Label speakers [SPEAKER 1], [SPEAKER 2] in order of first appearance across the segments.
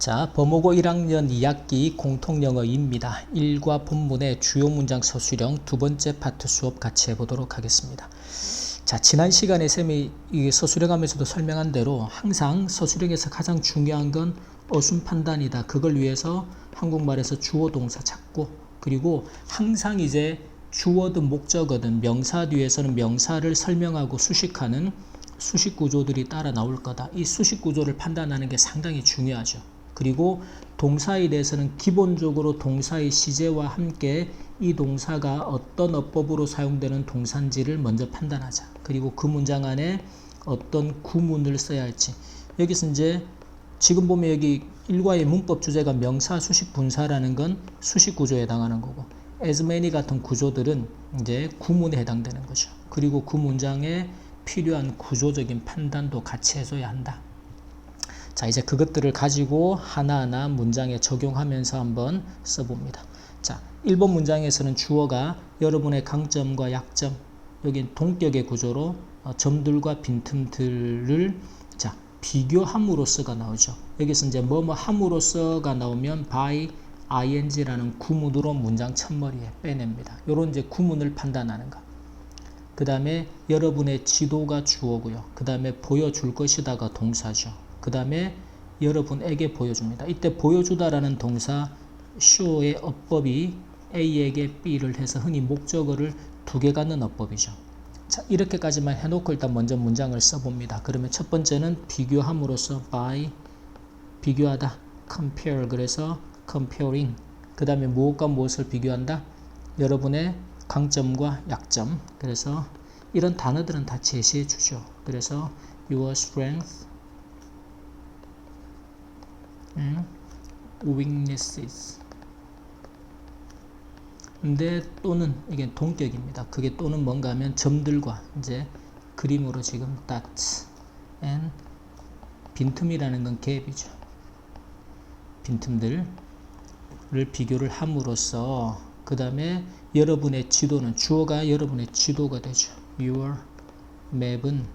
[SPEAKER 1] 자, 범호고 1학년 2학기 공통영어입니다. 1과 본문의 주요 문장 서술형 두 번째 파트 수업 같이 해보도록 하겠습니다. 자, 지난 시간에 쌤이 이 서술형 하면서도 설명한 대로 항상 서술형에서 가장 중요한 건 어순 판단이다. 그걸 위해서 한국말에서 주어 동사 찾고, 그리고 항상 이제 주어든 목적어든 명사 뒤에서는 명사를 설명하고 수식하는 수식 구조들이 따라 나올 거다. 이 수식 구조를 판단하는 게 상당히 중요하죠. 그리고 동사에 대해서는 기본적으로 동사의 시제와 함께 이 동사가 어떤 어법으로 사용되는 동사인지를 먼저 판단하자. 그리고 그 문장 안에 어떤 구문을 써야 할지. 여기서 이제 지금 보면 여기 일과의 문법 주제가 명사, 수식, 분사라는 건 수식 구조에 해당하는 거고, as many 같은 구조들은 이제 구문에 해당되는 거죠. 그리고 그 문장에 필요한 구조적인 판단도 같이 해줘야 한다. 자, 이제 그것들을 가지고 하나하나 문장에 적용하면서 한번 써봅니다. 자, 1번 문장에서는 주어가 여러분의 강점과 약점, 여긴 동격의 구조로 점들과 빈틈들을 자, 비교함으로써가 나오죠. 여기서 이제 뭐뭐 함으로써가 나오면 by ing라는 구문으로 문장 첫머리에 빼냅니다. 요런 이제 구문을 판단하는 거. 그 다음에 여러분의 지도가 주어고요. 그 다음에 보여줄 것이다가 동사죠. 그 다음에 여러분에게 보여줍니다. 이때 보여주다라는 동사 show의 어법이 A에게 B를 해서 흔히 목적어를 두 개 갖는 어법이죠. 자, 이렇게까지만 해놓고 일단 먼저 문장을 써봅니다. 그러면 첫 번째는 비교함으로써 by, 비교하다, compare, 그래서 comparing. 그 다음에 무엇과 무엇을 비교한다? 여러분의 강점과 약점. 그래서 이런 단어들은 다 제시해 주죠. 그래서 your strength, weaknesses. 근데 또는 이게 동격입니다. 그게 또는 뭔가 하면 점들과 이제 그림으로 지금 dots and 빈틈이라는 건 갭이죠. 빈틈들을 비교를 함으로써 그 다음에 여러분의 지도는 주어가 여러분의 지도가 되죠. Your map은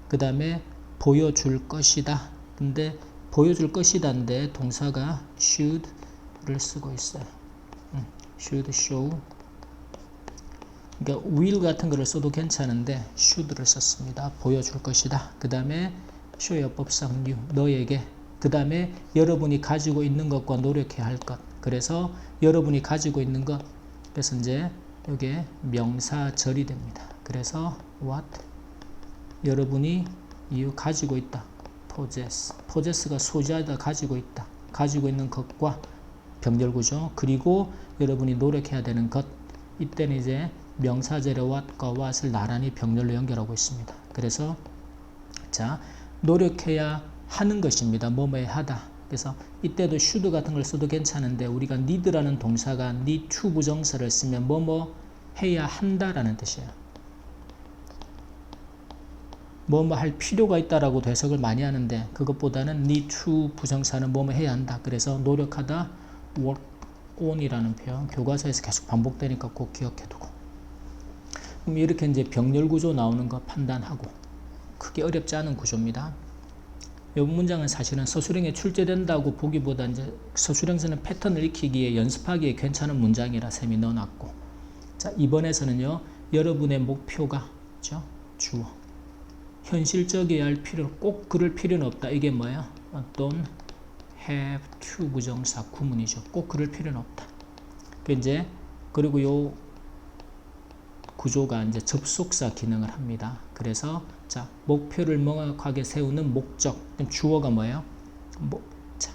[SPEAKER 1] 그 다음에 보여줄 것이다. 근데 보여줄 것이다인데 동사가 should를 쓰고 있어요. should, show. 그러니까 will 같은 거를 써도 괜찮은데 should를 썼습니다. 보여줄 것이다. 그 다음에 show의 어법상 you, 너에게. 그 다음에 여러분이 가지고 있는 것과 노력해야 할 것. 그래서 여러분이 가지고 있는 것. 그래서 이제 이게 명사절이 됩니다. 그래서 what? 여러분이 you 가지고 있다. possess. possess가 소지하다, 가지고 있다. 가지고 있는 것과 병렬구조. 그리고 여러분이 노력해야 되는 것. 이때는 이제 명사절의 what과 what을 나란히 병렬로 연결하고 있습니다. 그래서 자, 노력해야 하는 것입니다. 뭐뭐에 하다. 그래서 이때도 should 같은 걸 써도 괜찮은데 우리가 need라는 동사가 need to 부정사를 쓰면 뭐뭐 해야 한다라는 뜻이에요. 뭐뭐 할 필요가 있다라고 해석을 많이 하는데 그것보다는 need to 부정사는 뭐뭐 해야 한다. 그래서 노력하다 work on이라는 표현 교과서에서 계속 반복되니까 꼭 기억해두고. 그럼 이렇게 이제 병렬 구조 나오는 거 판단하고 크게 어렵지 않은 구조입니다. 이 문장은 사실은 서술형에 출제된다고 보기보다 이제 서술형에서는 패턴을 익히기에 연습하기에 괜찮은 문장이라 쌤이 넣어놨고. 자, 이번에서는요, 여러분의 목표가, 그렇죠? 주어. 현실적이어야 할 필요, 꼭 그럴 필요는 없다. 이게 뭐야? don't have to 부정사 구문이죠. 꼭 그럴 필요는 없다. 이제, 그리고 요 구조가 이제 접속사 기능을 합니다. 그래서 자, 목표를 명확하게 세우는 목적. 주어가 뭐예요? 자,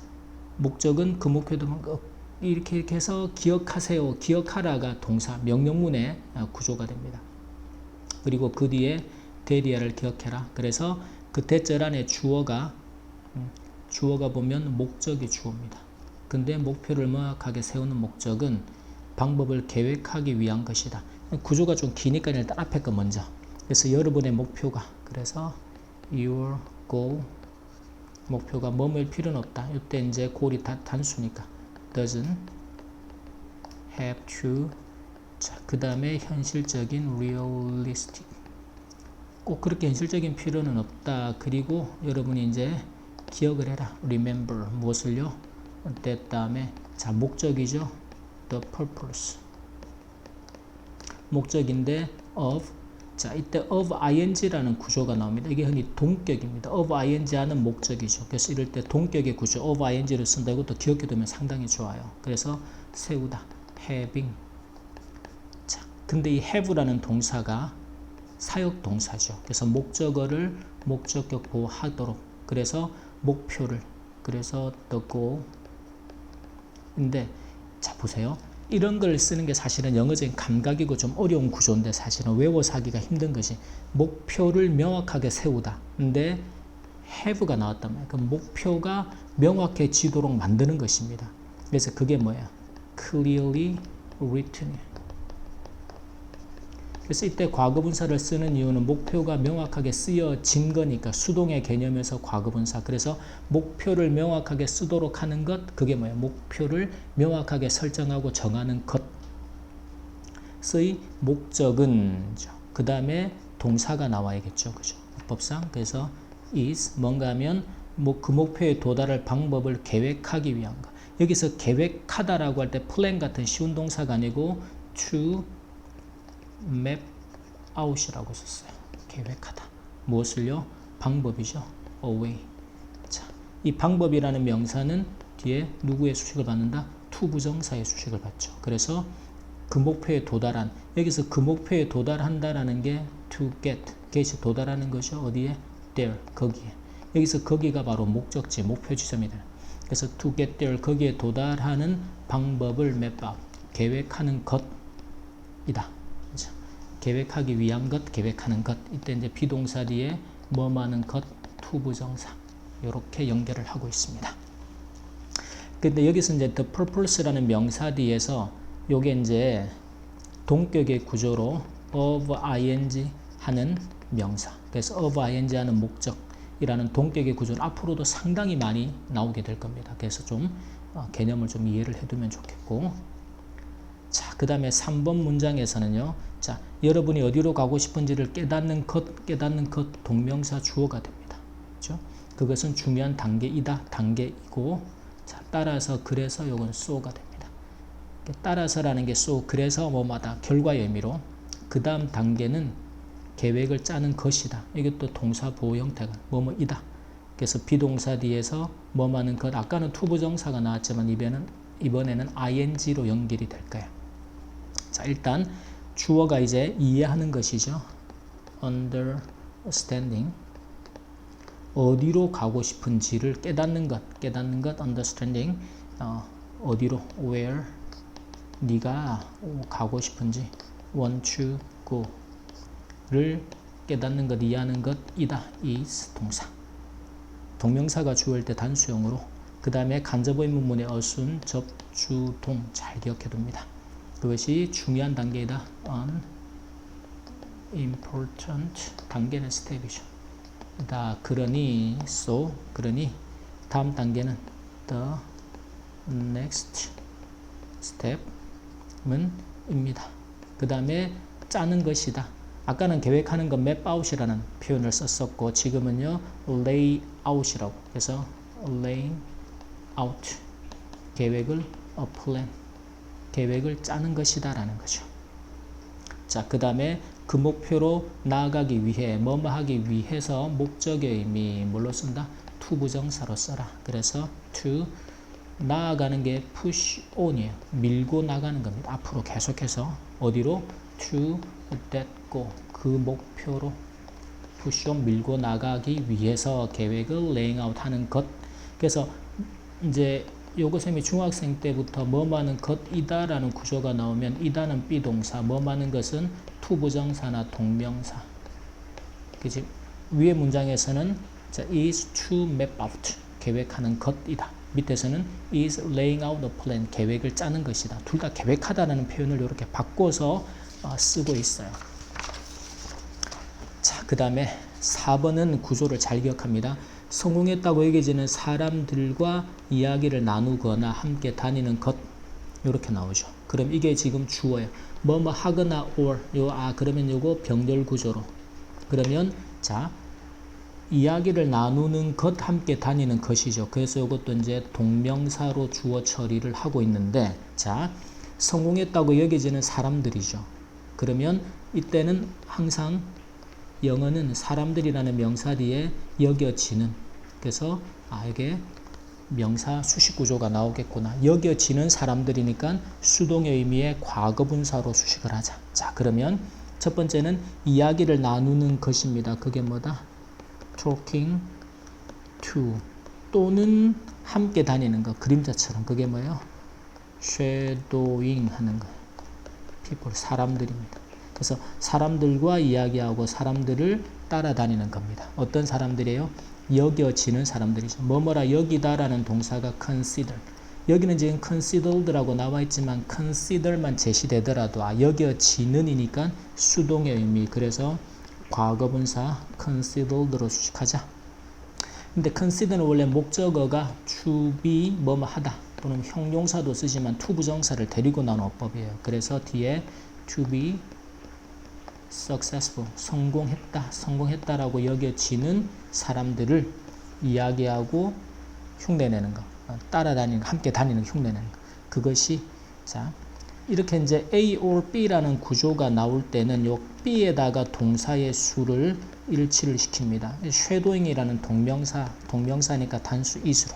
[SPEAKER 1] 목적은 그 목표도 이렇게 해서 기억하세요. 기억하라가 동사, 명령문의 구조가 됩니다. 그리고 그 뒤에 대리어를 기억해라. 그래서 그 대절 안에 주어가 보면 목적이 주어입니다. 근데 목표를 명확하게 세우는 목적은 방법을 계획하기 위한 것이다. 구조가 좀 기니까 일단 앞에 거 먼저. 그래서 여러분의 목표가, 그래서 your goal, 목표가 뭐뭐일 필요는 없다. 이때 이제 goal이 단수니까 doesn't have to. 자, 그 다음에 현실적인 realistic, 꼭 그렇게 현실적인 필요는 없다. 그리고 여러분이 이제 기억을 해라. remember, 무엇을요? that 다음에 자 목적이죠. the purpose. 목적인데 of 자 이때 of ing라는 구조가 나옵니다. 이게 흔히 동격입니다. of ing 하는 목적이죠. 그래서 이럴 때 동격의 구조 of ing를 쓴다. 이것도 기억해 두면 상당히 좋아요. 그래서 세우다 having. 자 근데 이 have라는 동사가 사역 동사죠. 그래서 목적어를 목적격 보호하도록. 그래서 목표를. 그래서 the goal. 근데 자 보세요. 이런 걸 쓰는 게 사실은 영어적인 감각이고 좀 어려운 구조인데 사실은 외워서 하기가 힘든 것이 목표를 명확하게 세우다. 근데 have가 나왔단 말이에요. 그 목표가 명확해지도록 만드는 것입니다. 그래서 그게 뭐야? clearly written. 그래서 이때 과거분사를 쓰는 이유는 목표가 명확하게 쓰여진 거니까 수동의 개념에서 과거분사. 그래서 목표를 명확하게 쓰도록 하는 것, 그게 뭐예요? 목표를 명확하게 설정하고 정하는 것의 목적은 그 다음에 동사가 나와야겠죠. 그죠? 법상. 그래서 is 뭔가 하면 그 목표에 도달할 방법을 계획하기 위한 것. 여기서 계획하다라고 할 때 plan 같은 쉬운 동사가 아니고 to map out이라고 썼어요. 계획하다. 무엇을요? 방법이죠. a way. 자, 이 방법이라는 명사는 뒤에 누구의 수식을 받는다? to 부정사의 수식을 받죠. 그래서 그 목표에 도달한, 여기서 그 목표에 도달한다라는 게 to get이 도달하는 것이 어디에? there, 거기에. 여기서 거기가 바로 목적지, 목표 지점이다. 그래서 to get there, 거기에 도달하는 방법을 map out, 계획하는 것이다. 계획하기 위한 것, 계획하는 것. 이때 이제 비동사 뒤에 뭐하는 것, to 부정사. 이렇게 연결을 하고 있습니다. 근데 여기서 이제 the purpose라는 명사 뒤에서 요게 이제 동격의 구조로 of ing 하는 명사. 그래서 of ing 하는 목적이라는 동격의 구조는 앞으로도 상당히 많이 나오게 될 겁니다. 그래서 좀 개념을 좀 이해를 해두면 좋겠고. 자, 그 다음에 3번 문장에서는요. 자, 여러분이 어디로 가고 싶은지를 깨닫는 것 동명사 주어가 됩니다. 그렇죠? 그것은 중요한 단계이다. 단계이고 자, 따라서 그래서 요건 so가 됩니다. 따라서라는 게 so 그래서 뭐마다 결과의 의미로 그 다음 단계는 계획을 짜는 것이다. 이것도 동사 보호 형태가 뭐뭐이다. 그래서 비동사 뒤에서 뭐하는 것 아까는 to 부정사가 나왔지만 이번에는 ing로 연결이 될 거예요. 자, 일단 주어가 이제 이해하는 것이죠. understanding. 어디로 가고 싶은지를 깨닫는 것, understanding. 어디로, where, 네가 가고 싶은지, want to go를 깨닫는 것, 이해하는 것이다. is 동사. 동명사가 주어일 때 단수형으로. 그 다음에 간접 의문문의 어순, 접주동 잘 기억해 둡니다. 그것이 중요한 단계이다. an important 단계는 스텝이죠. 그러니 so 그러니 다음 단계는 the next step은 입니다. 그 다음에 짜는 것이다. 아까는 계획하는 거 map out이라는 표현을 썼었고 지금은요 lay out이라고. 그래서 laying out 계획을 a plan 계획을 짜는 것이다 라는 거죠. 자, 그 다음에 그 목표로 나아가기 위해 뭐뭐 하기 위해서 목적의 의미 뭘로 쓴다? to 부정사로 써라. 그래서 to 나아가는 게 push on이에요. 밀고 나가는 겁니다. 앞으로 계속해서 어디로? to that goal 그 목표로 push on 밀고 나가기 위해서 계획을 laying out 하는 것. 그래서 이제 요것은 중학생 때부터 뭐하는 것이다 라는 구조가 나오면 이다는 비동사, 뭐하는 것은 to 부정사나 동명사. 그치? 위의 문장에서는 is to map out 계획하는 것이다. 밑에서는 is laying out a plan 계획을 짜는 것이다. 둘 다 계획하다라는 표현을 이렇게 바꿔서 쓰고 있어요. 자, 그 다음에 4번은 구조를 잘 기억합니다. 성공했다고 여겨지는 사람들과 이야기를 나누거나 함께 다니는 것 이렇게 나오죠. 그럼 이게 지금 주어예요. 뭐뭐 하거나 or 그러면 요거 병렬 구조로 그러면 자 이야기를 나누는 것, 함께 다니는 것이죠. 그래서 이것도 이제 동명사로 주어 처리를 하고 있는데, 자, 성공했다고 여겨지는 사람들이죠. 그러면 이때는 항상 영어는 사람들이라는 명사 뒤에 여겨지는, 그래서 이게 명사 수식 구조가 나오겠구나. 여겨지는 사람들이니까 수동의 의미의 과거분사로 수식을 하자. 자, 그러면 첫 번째는 이야기를 나누는 것입니다. 그게 뭐다? talking to, 또는 함께 다니는 거, 그림자처럼. 그게 뭐예요? shadowing 하는 거. people, 사람들입니다. 그래서 사람들과 이야기하고 사람들을 따라다니는 겁니다. 어떤 사람들이에요? 여겨지는 사람들이죠. 뭐뭐라 여기다라는 동사가 consider. 여기는 지금 considered라고 나와 있지만 consider만 제시되더라도 여겨지는이니까 수동의 의미. 그래서 과거분사 considered로 수식하자. 근데 consider는 원래 목적어가 to be 뭐뭐 하다 또는 형용사도 쓰지만 to 부정사를 데리고 나온 어법이에요. 그래서 뒤에 to be successful, 성공했다라고 여겨지는 사람들을 이야기하고 흉내내는 거, 따라다니는, 함께 다니는 흉내내는 거. 그것이, 자, 이렇게 이제 A or B라는 구조가 나올 때는 요 B에다가 동사의 수를 일치를 시킵니다. shadowing이라는 동명사니까 단수 is로.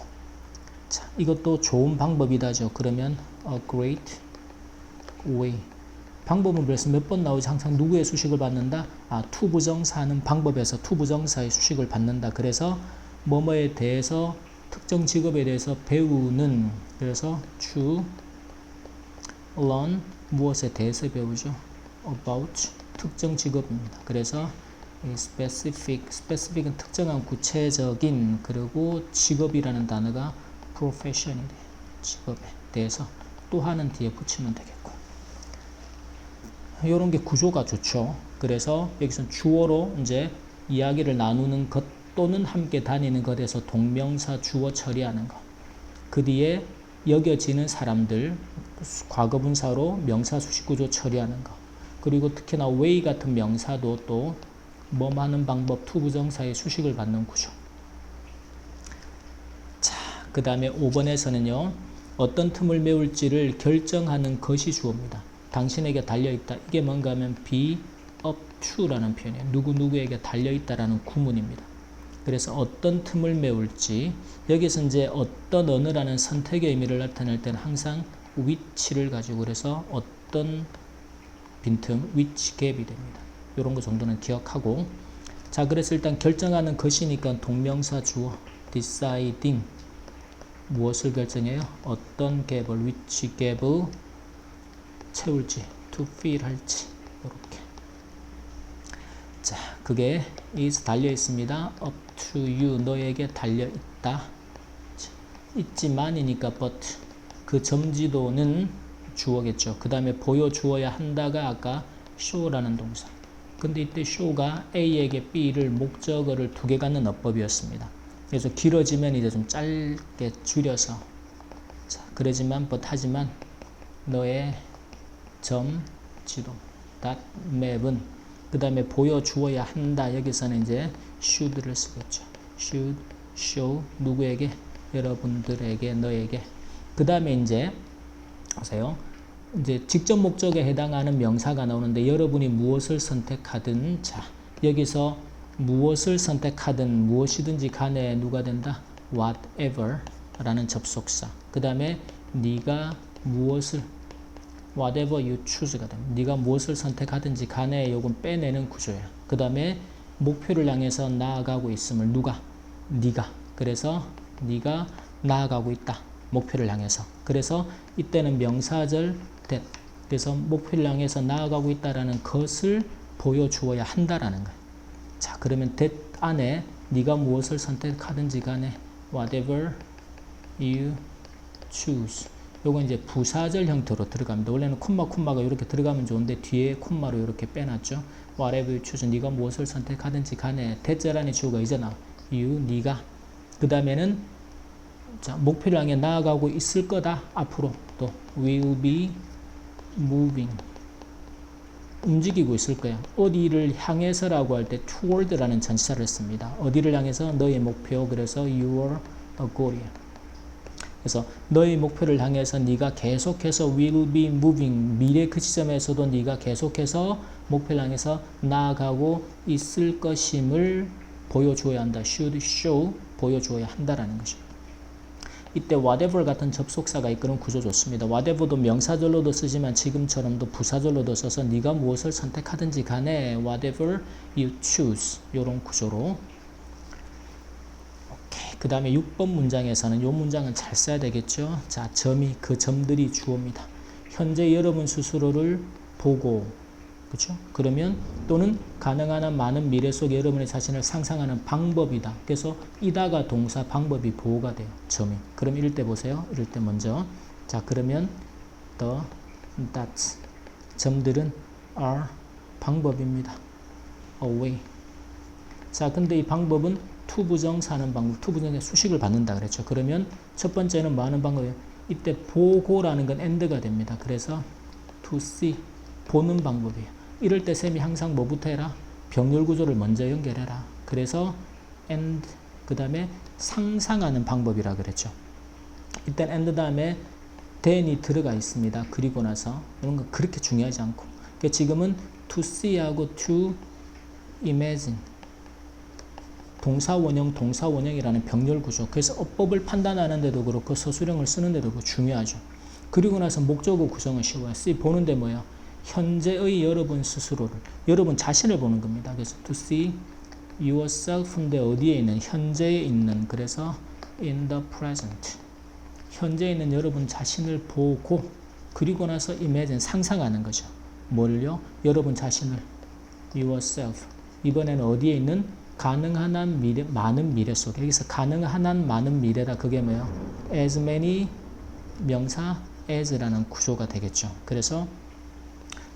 [SPEAKER 1] 자, 이것도 좋은 방법이다죠. 그러면 a great way. 방법은 그래서 몇 번 나오지? 항상 누구의 수식을 받는다? to 부정사는 방법에서 to 부정사의 수식을 받는다. 그래서 뭐뭐에 대해서, 특정 직업에 대해서 배우는, 그래서 to learn, 무엇에 대해서 배우죠? about, 특정 직업입니다. 그래서 specific은 특정한 구체적인, 그리고 직업이라는 단어가 profession이 돼. 직업에 대해서 또 하는 뒤에 붙이면 되겠고. 이런 게 구조가 좋죠. 그래서 여기서 주어로 이제 이야기를 나누는 것 또는 함께 다니는 것에서 동명사 주어 처리하는 것. 그 뒤에 여겨지는 사람들, 과거분사로 명사 수식 구조 처리하는 것. 그리고 특히나 way 같은 명사도 또 뭐하는 방법, to 부정사의 수식을 받는 구조. 자, 그 다음에 5번에서는요. 어떤 틈을 메울지를 결정하는 것이 주어입니다. 당신에게 달려있다. 이게 뭔가 하면 be up to라는 표현이에요. 누구누구에게 달려있다라는 구문입니다. 그래서 어떤 틈을 메울지, 여기서 이제 어떤 어느라는 선택의 의미를 나타낼 때는 항상 which를 가지고, 그래서 어떤 빈틈, which gap이 됩니다. 이런 거 정도는 기억하고. 자, 그래서 일단 결정하는 것이니까 동명사 주어 deciding, 무엇을 결정해요? 어떤 갭을, which 갭을 채울지, to fill 할지, 이렇게. 자, 그게 is 달려 있습니다. up to you, 너에게 달려 있다. 있지만이니까 but, 그 점지도는 주어겠죠. 그 다음에 보여주어야 한다가 아까 show라는 동사. 근데 이때 show가 A에게 B를 목적어를 두 개 갖는 어법이었습니다. 그래서 길어지면 이제 좀 짧게 줄여서, 자, 그러지만 but 하지만 너의 점, 지도, map은, 그 다음에 보여주어야 한다. 여기서는 이제 should를 쓰겠죠. should, show, 누구에게? 여러분들에게, 너에게. 그 다음에 이제, 보세요. 이제 직접 목적에 해당하는 명사가 나오는데 여러분이 무엇을 선택하든, 자, 여기서 무엇을 선택하든 무엇이든지 간에 누가 된다? whatever 라는 접속사. 그 다음에 네가 무엇을, whatever you choose가 됩니다. 네가 무엇을 선택하든지 간에 요건 빼내는 구조예요. 그 다음에 목표를 향해서 나아가고 있음을 누가? 네가. 그래서 네가 나아가고 있다. 목표를 향해서. 그래서 이때는 명사절 that. 그래서 목표를 향해서 나아가고 있다라는 것을 보여주어야 한다라는 거예요. 자, 그러면 that 안에 네가 무엇을 선택하든지 간에 whatever you choose. 요건 이제 부사절 형태로 들어갑니다. 원래는 콤마가 이렇게 들어가면 좋은데 뒤에 콤마로 이렇게 빼놨죠. whatever you choose. 네가 무엇을 선택하든지 간에 that자라는 주어가 이제 나와. you, 네가. 그 다음에는 자, 목표를 향해 나아가고 있을 거다. 앞으로 또 will be moving. 움직이고 있을 거야. 어디를 향해서라고 할 때 toward라는 전치사를 씁니다. 어디를 향해서? 너의 목표. 그래서 your goal. 그래서 너의 목표를 향해서 네가 계속해서 will be moving. 미래 그 지점에서도 네가 계속해서 목표를 향해서 나아가고 있을 것임을 보여줘야 한다. should show. 보여줘야 한다라는 거죠. 이때 whatever 같은 접속사가 이끄는 구조 좋습니다. whatever도 명사절로도 쓰지만 지금처럼도 부사절로도 써서 네가 무엇을 선택하든지 간에 whatever you choose 이런 구조로. 그 다음에 6번 문장에서는 이 문장은 잘 써야 되겠죠. 자, 점이 그 점들이 주어입니다. 현재 여러분 스스로를 보고 그렇죠? 그러면 또는 가능한 한 많은 미래 속에 여러분의 자신을 상상하는 방법이다. 그래서 이다가 동사 방법이 보호가 돼요. 점이. 그럼 이럴 때 보세요. 이럴 때 먼저 자 그러면 the dots 점들은 are 방법입니다. a way. 자 근데 이 방법은 투부정사는 방법. 투부정의 수식을 받는다 그랬죠. 그러면 첫 번째는 뭐 하는 방법이에요? 이때 보고라는 건 and가 됩니다. 그래서 to see 보는 방법이에요. 이럴 때 쌤이 항상 뭐부터 해라? 병렬 구조를 먼저 연결해라. 그래서 and 그 다음에 상상하는 방법이라 그랬죠. 일단 and 다음에 then이 들어가 있습니다. 그리고 나서 이런 건 그렇게 중요하지 않고 그러니까 지금은 to see하고 to imagine 동사 원형이라는 병렬 구조. 그래서 어법을 판단하는 데도 그렇고 서술형을 쓰는 데도 그렇고 중요하죠. 그리고 나서 목적어 구성은 쉬워요. see 보는데 뭐예요? 현재의 여러분 스스로를 여러분 자신을 보는 겁니다. 그래서 to see yourself인데 어디에 있는? 현재에 있는. 그래서 in the present 현재에 있는 여러분 자신을 보고 그리고 나서 imagine 상상하는 거죠. 뭘요? 여러분 자신을 yourself 이번에는 어디에 있는? 가능한 한 미래, 많은 미래 속에 여기서 가능한 한 많은 미래다. 그게 뭐예요? as many 명사 as라는 구조가 되겠죠. 그래서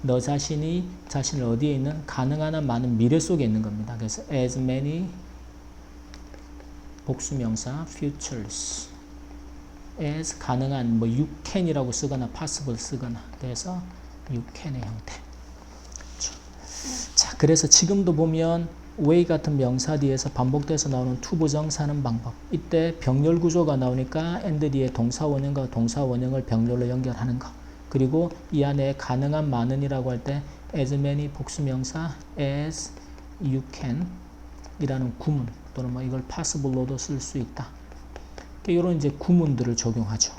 [SPEAKER 1] 너 자신이 자신을 어디에 있는? 가능한 한 많은 미래 속에 있는 겁니다. 그래서 as many 복수명사 futures as 가능한 뭐 you can이라고 쓰거나 possible 쓰거나 그래서 you can의 형태. 그렇죠. 자 그래서 지금도 보면 way 같은 명사 뒤에서 반복돼서 나오는 투부정사는 방법. 이때 병렬 구조가 나오니까 and 뒤에 동사 원형과 동사 원형을 병렬로 연결하는 거. 그리고 이 안에 가능한 많은이라고 할 때 as many 복수명사 as you can 이라는 구문 또는 뭐 이걸 possible로도 쓸 수 있다. 이런 이제 구문들을 적용하죠.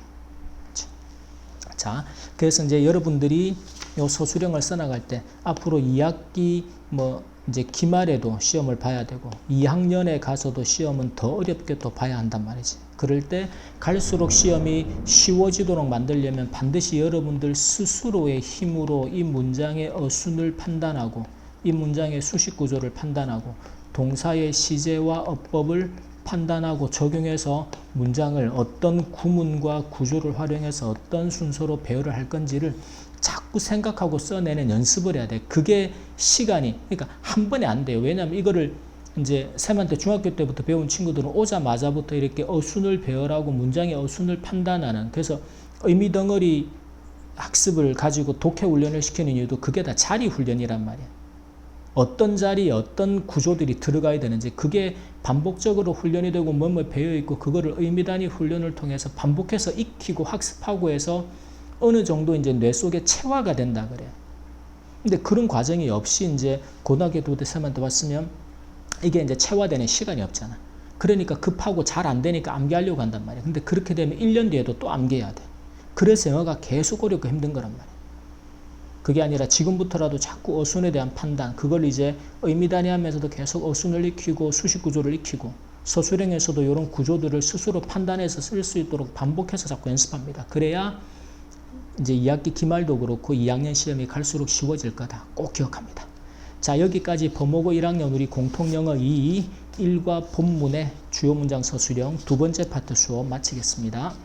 [SPEAKER 1] 자, 그래서 이제 여러분들이 요 서술형을 써나갈 때 앞으로 2학기 뭐 이제 기말에도 시험을 봐야 되고 2학년에 가서도 시험은 더 어렵게 또 봐야 한단 말이지. 그럴 때 갈수록 시험이 쉬워지도록 만들려면 반드시 여러분들 스스로의 힘으로 이 문장의 어순을 판단하고 이 문장의 수식 구조를 판단하고 동사의 시제와 어법을 판단하고 적용해서 문장을 어떤 구문과 구조를 활용해서 어떤 순서로 배열을 할 건지를 자꾸 생각하고 써내는 연습을 해야 돼. 그게 시간이 그러니까 한 번에 안 돼요. 왜냐하면 이거를 이제 쌤한테 중학교 때부터 배운 친구들은 오자마자부터 이렇게 어순을 배열하고 문장의 어순을 판단하는 그래서 의미 덩어리 학습을 가지고 독해 훈련을 시키는 이유도 그게 다 자리 훈련이란 말이야. 어떤 자리에 어떤 구조들이 들어가야 되는지 그게 반복적으로 훈련이 되고 뭐뭐 배어있고 그거를 의미 단위 훈련을 통해서 반복해서 익히고 학습하고 해서 어느 정도 이제 뇌 속에 체화가 된다 그래요. 근데 그런 과정이 없이 이제 고등학교 때 쌤한테 왔으면 이게 이제 체화되는 시간이 없잖아. 그러니까 급하고 잘 안 되니까 암기하려고 한단 말이야. 근데 그렇게 되면 1년 뒤에도 또 암기해야 돼. 그래서 영어가 계속 어렵고 힘든 거란 말이야. 그게 아니라 지금부터라도 자꾸 어순에 대한 판단, 그걸 이제 의미 단위하면서도 계속 어순을 익히고 수식 구조를 익히고 서술형에서도 이런 구조들을 스스로 판단해서 쓸 수 있도록 반복해서 자꾸 연습합니다. 그래야 이제 2학기 기말도 그렇고 2학년 시험이 갈수록 쉬워질 거다. 꼭 기억합니다. 자, 여기까지 범호고 1학년 우리 공통영어 2 1과 본문의 주요 문장 서술형 두 번째 파트 수업 마치겠습니다.